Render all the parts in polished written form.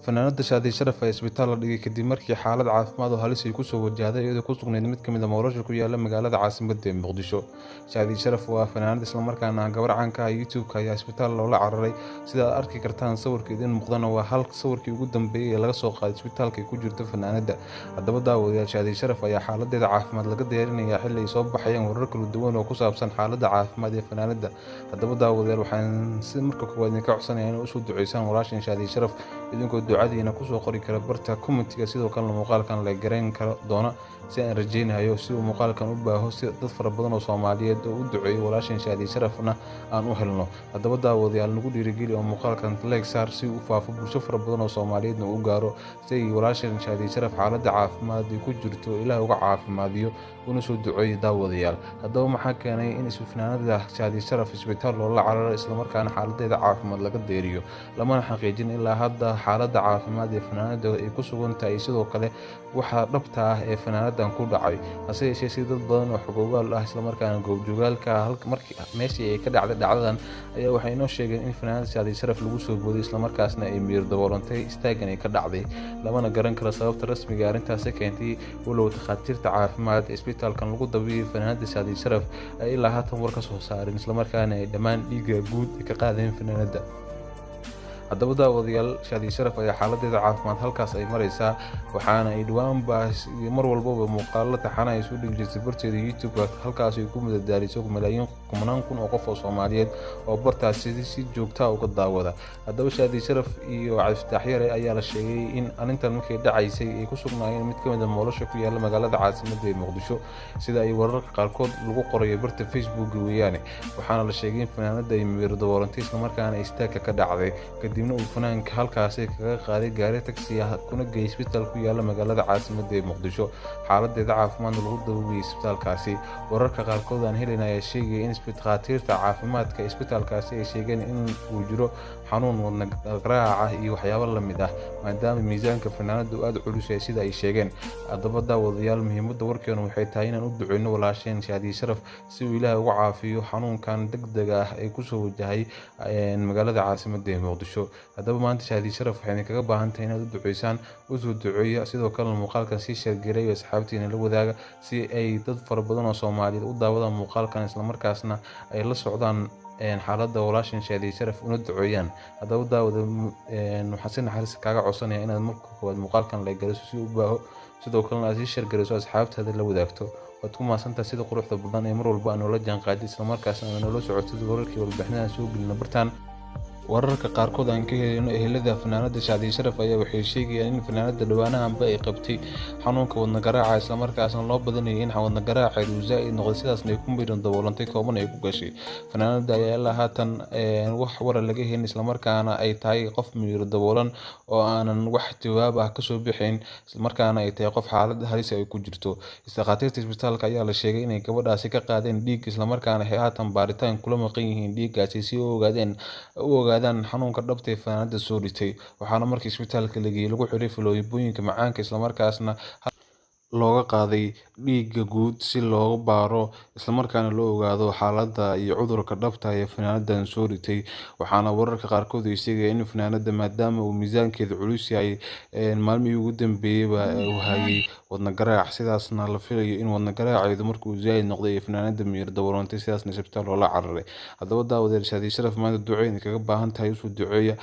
Fanaanada Shaadi Sharaf ayaa isbitaal la dhigay kadib markii xaalad caafimaad oo halis ay ku soo wajahday iyadoo ku sugnayd mid ka mid ah nolosha ku yaala magaalada caasimadda ee Muqdisho. Shaadi Sharaf waa fanaanad isla markaana gabar caan ka ah YouTube-ka ayaa isbitaal loola cararay. Sida aad arki kartaan sawirka idin muuqdana waa sawirkii ugu dambeeyay ee laga soo qaaday isbitaalka ay ku jirto fanaanada. Haddaba daawadayaal, Shaadi Sharaf ayaa xaaladeeda caafimaad laga diyaarinayaa xilli ay soo baxayaan warar kala duwan oo ku saabsan xaaladda caafimaad ee fanaanada. Haddaba daawadayaal, waxaan si marka koowaad idinka codsanayaa inaad u soo duceysaan walaashan Shaadi Sharaf idinkoo ducadiina ku soo qori kara barta comment-ga, sidoo kalena muuqaalkan la gareyn kara doona si aan rajeynayo si uu muuqaalkan u baaho si dad fara badan oo Soomaaliyeed oo u duceeyo walaashan Shaadi Sharafna aan u helno. Haddaba daawadayaal, nagu dhiirigeli oo muuqaalkan like saar si uu u faafo bulsho fara badan oo Soomaaliyeedna u gaaro si ay walaashan Shaadi Sharaf xaaladda caafimaad ay ku jirto Ilaahay uga caafimaadiyo una soo duceeyo daawadayaal. Haddaba maxaa keenay in fanaanada Shaadi Sharaf isbitaal loola cararay isla markaana xaaladeeda caafimaad laga deeriyo? Lamana xaqiijin ilaa hadda xaaladda caafimaad ee fanaanada ay ku sugan tahay, sidoo kale waxa dhabta ah ee fanaanadan ku dhacay. Hase yeeshee, si dad badan oo xogogaal ah isla markaana goobjoogaalka markii meeshii ay ka dhacday dhacdadan ayaa waxay inoo sheegeen in fanaanada Shaadi Sharaf lagu soo booday isla markaasna ay miyir daboolantay istaagan ay ka dhacday. Lamana garan karo sababta rasmiga ah arrintaas keentay, walow takhaatiirta caafimaad ee isbitaalkan lagu dabiibay fanaanada Shaadi Sharaf ay ilaa haatan war ka soo saareen isla markaana ay dhammaan dhiigga guud ka qaadeen fanaanada. Haddaba daawadayaal, Shaadi Sharaf ayaa xaaladeeda caafimaad halkaas ay maraysaa, waxaana ay dhawaanba mar walbaba muuqaallo taxane ay soo dhigi jirtay barteeda YouTube-ka, halkaas ay ku madadaaliso malaayiin kumanaan kun oo qof oo Soomaaliyeed oo bartaasi si joogto ah uga daawada. Haddaba Shaadi Sharaf iyo Cabdifitaax Yare ayaa la sheegay in arrintan markay dhacaysay ay ku sugnaayeen mid ka mid ah nolosha ku yaala magaalada caasimadda ee Muqdisho, sida ay wararka qaarkood lagu qorayo barta Facebook weeyaane. Waxaana la sheegay in fanaanada ay miyir daboolantay isla markaana istaagka ka dhacday, kadibna uu fanaanka halkaasi kaga qaaday gaari taksi ah kuna geeyay isbitaal ku yaala magaalada caasimadda ee Muqdisho. Xaaladeeda caafimaadna lagu dabiibay isbitaalkaasi. Wararka qaarkood aan helin ayaa sheegay in takhaatiirta caafimaadka isbitaalkaasi ay sheegeen in uu jiro xanuun wadne garaaca iyo waxyaabo la mid ah, maadaama miisaanka fanaanadu aad u culus yahay sida ay sheegeen. Haddaba daawadayaal, muhiimadda warkeenu waxay tahay inaan u duceyno walaasheen Shaadi Sharaf si uu Ilaahay uga caafiyo xanuunkan degdega ah ee ku soo wajahay magaalada caasimadda ee Muqdisho. Haddaba maanta Shaadi Sharaf waxay idinkaga baahan tahay inaad u duceysaan, u soo duceeya, sidoo kalena muuqaalkan sii sheergareeya asxaabtiina la wadaaga si ay dad fara badan oo Soomaaliyeed u daawadaan muuqaalkan isla markaasna ay la socdaan xaaladda walaashan Shaadi Sharaf una duceeyaan. Haddaba daawada, waxaan si naxariis kaaga codsanayaa inaad marka koowaad muuqaalkan la geliso si uu u baaho, sidoo kalena aad sii sheergareyso asxaabtaada la wadaagto. waad ku mahadsantahay sida quruxda badan ee mar walba aan ula jaanqaadin isla markaasna aan ula socotid wararkii warbixinaha soo gelina bartaan. wararka qaarkood aan ka helino ehelada fanaanada Shaadi Sharaf ayaa waxay sheegayaan in fanaanada dhawaanahanba ay qabtay xanuunka wadne garaaca isla markaasna loo badanayay in wadne garaaceedu uu zaa'id noqday, sidaasna ay ku miran daboolantay kooban ay ku gashay. fanaanada ayaa ilaa haatan wax wara laga helin isla markaana ay tahay qof miran daboolan oo aanan wax jawaab ah ka soo bixin, isla markaana ay tahay qof xaalad halis ay ku jirto. Dhakhaatiirta isbitaalka ayaa la sheegay inay gabadhaasi ka qaadeen dhiig isla markaana ay haatan baaritaan kula maqan yihiin dhiiggaasi si u ogaadaan xanuunka dhabta ee fanaanada soo dhitay. waxaana markii isbitaalka la geeyay lagu xiray falooyinka macaanka isla markaasna looga qaaday dhiigga guud si loo baaro isla markaana loo ogaado xaaladda iyo cudurka dhabta ee fanaanadan soo dhitay. waxaana wararka qaarkood ay sheegayaan in fanaanada maadaama uu miisaankeeda culus yahay maalmihii ugu dambeeyayba uu hayay wadne garaac, sidaasna la filayo in wadne garaaceedu markuu zaa'id noqday ee fanaanada miyir daboolantay, sidaasna isbitaal loola cararay. haddaba daawadeed, Shaadi Sharaf maanta duceyn kaga baahan tahay, usoo duceeya,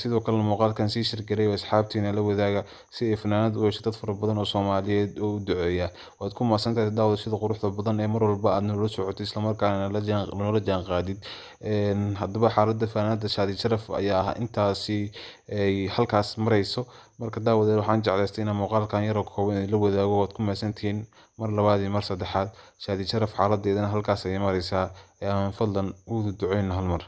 sidoo kalena muuqaalkan sii shirgareeya asxaabtiina la wadaaga si ay fanaanada u hesho dad fara badan oo Soomaaliyeed oo u duceeya. waad ku mahadsantahay daawada sida quruxda badan ee mar walba aad nala socotay isla markaana noola jaanqaadid. haddaba xaaladda fanaanada Shaadi Sharaf ayaa intaasi ay halkaas marayso. marka daawadeed, waxaan jeclaystay inaan muuqaalkan yar oo kooban la wadaago. waad ku mahadsantihiin mar labaad iyo mar saddexaad. Shaadi Sharaf xaaladeedana halkaas ayay maraysaa. fadlan u duceyna hal mar.